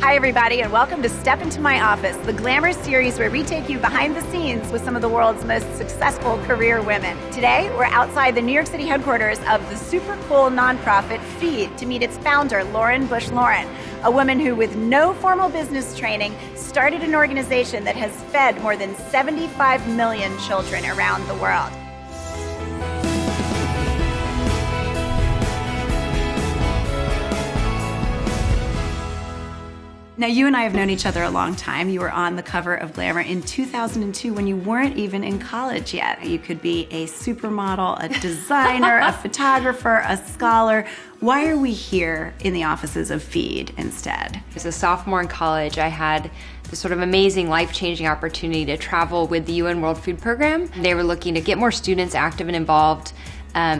Hi, everybody, and welcome to Step Into My Office, the Glamour series where we take you behind the scenes with some of the world's most successful career women. Today, we're outside the New York City headquarters of the super cool nonprofit FEED to meet its founder, Lauren Bush Lauren, a woman who, with no formal business training, started an organization that has fed more than 75 million children around the world. Now, you and I have known each other a long time. You were on the cover of Glamour in 2002 when you weren't even in college yet. You could be a supermodel, a designer, a photographer, a scholar. Why are we here in the offices of FEED instead? As a sophomore in college, I had this sort of amazing, life-changing opportunity to travel with the UN World Food Program. They were looking to get more students active and involved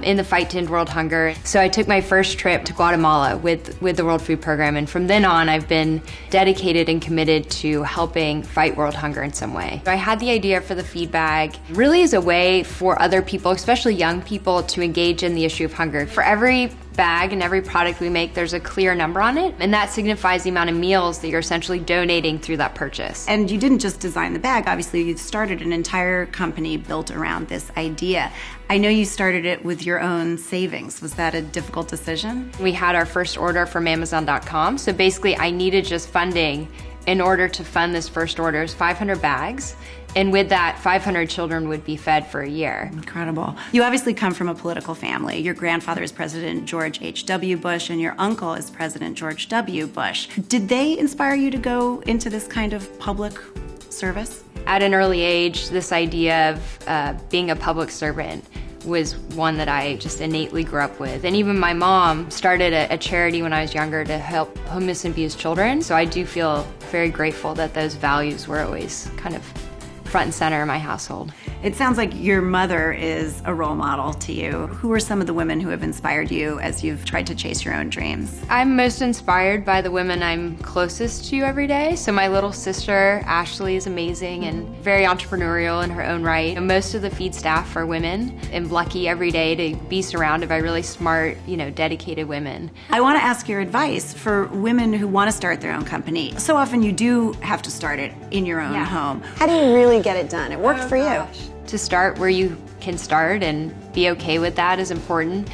in the fight to end world hunger. So I took my first trip to Guatemala with the World Food Program, and from then on I've been dedicated and committed to helping fight world hunger in some way. I had the idea for the FEED bag really as a way for other people, especially young people, to engage in the issue of hunger. For every bag and every product we make, there's a clear number on it, and that signifies the amount of meals that you're essentially donating through that purchase. And you didn't just design the bag, obviously you've started an entire company built around this idea. I know you started it with your own savings. Was that a difficult decision? We had our first order from Amazon.com, so basically I needed just funding in order to fund this first order. It was 500 bags. And with that, 500 children would be fed for a year. Incredible. You obviously come from a political family. Your grandfather is President George H.W. Bush, and your uncle is President George W. Bush. Did they inspire you to go into this kind of public service? At an early age, this idea of being a public servant was one that I just innately grew up with. And even my mom started a charity when I was younger to help homeless and abused children. So I do feel very grateful that those values were always kind of front and center in my household. It sounds like your mother is a role model to you. Who are some of the women who have inspired you as you've tried to chase your own dreams? I'm most inspired by the women I'm closest to every day. So my little sister, Ashley, is amazing and very entrepreneurial in her own right. And most of the FEED staff are women. I'm lucky every day to be surrounded by really smart, dedicated women. I want to ask your advice for women who want to start their own company. So often you do have to start it in your own home. How do you really get it done? It worked for you. To start where you can start and be okay with that is important.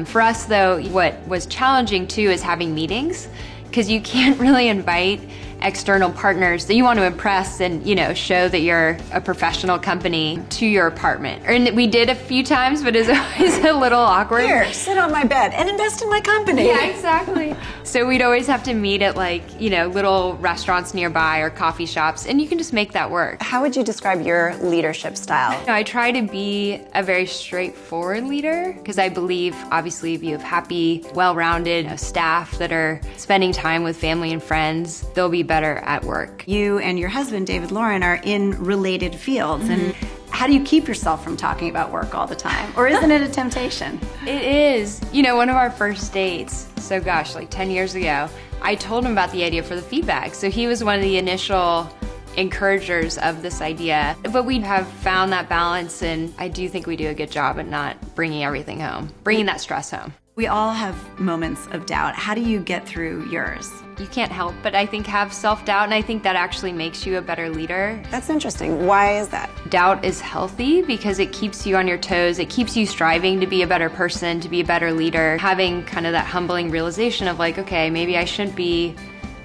For us though, what was challenging too is having meetings, because you can't really invite external partners that you want to impress and show that you're a professional company to your apartment. And we did a few times, but it's always a little awkward. Here, sit on my bed and invest in my company. Yeah, exactly. So we'd always have to meet at little restaurants nearby or coffee shops, and you can just make that work. How would you describe your leadership style? I try to be a very straightforward leader because I believe, obviously, if you have happy, well-rounded staff that are spending time with family and friends, they'll be better at work. You and your husband, David Lauren, are in related fields. And how do you keep yourself from talking about work all the time? Or isn't it a temptation? It is. One of our first dates, so gosh, 10 years ago, I told him about the idea for the FEED bag. So he was one of the initial encouragers of this idea. But we have found that balance, and I do think we do a good job at not bringing everything home, bringing that stress home. We all have moments of doubt. How do you get through yours? You can't help but I think have self-doubt, and I think that actually makes you a better leader. That's interesting. Why is that? Doubt is healthy because it keeps you on your toes. It keeps you striving to be a better person, to be a better leader. Having kind of that humbling realization of okay, maybe I shouldn't be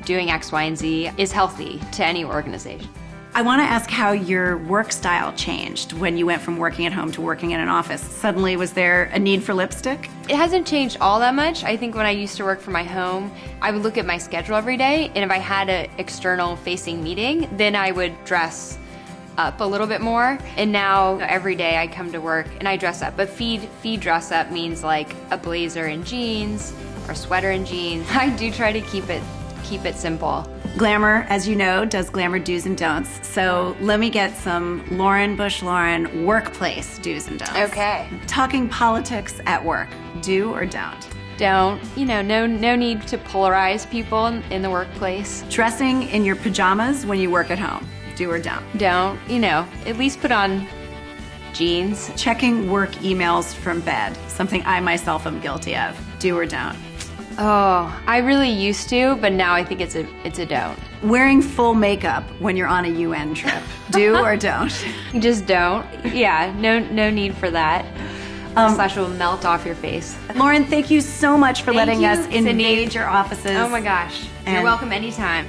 doing X, Y, and Z is healthy to any organization. I want to ask how your work style changed when you went from working at home to working in an office. Suddenly, was there a need for lipstick? It hasn't changed all that much. I think when I used to work from my home, I would look at my schedule every day, and if I had an external facing meeting, then I would dress up a little bit more. And now every day I come to work and I dress up. But FEED dress up means like a blazer and jeans or a sweater and jeans. I do try to keep it simple. Glamour, as you know, does Glamour do's and don'ts. So let me get some Lauren Bush Lauren workplace do's and don'ts. Okay. Talking politics at work, do or don't? Don't. No need to polarize people in the workplace. Dressing in your pajamas when you work at home, do or don't? Don't. At least put on jeans. Checking work emails from bed, something I myself am guilty of, do or don't? Oh, I really used to, but now I think it's a don't. Wearing full makeup when you're on a UN trip. Do or don't? You just don't. Yeah, no need for that. Slash will melt off your face. Lauren, thank you so much for letting us invade Cindy. your offices. Oh my gosh. You're welcome anytime.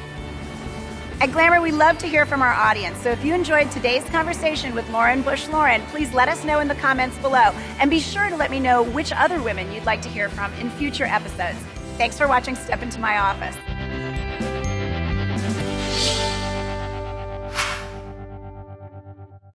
At Glamour, we love to hear from our audience. So if you enjoyed today's conversation with Lauren Bush Lauren, please let us know in the comments below. And be sure to let me know which other women you'd like to hear from in future episodes. Thanks for watching Step Into My Office.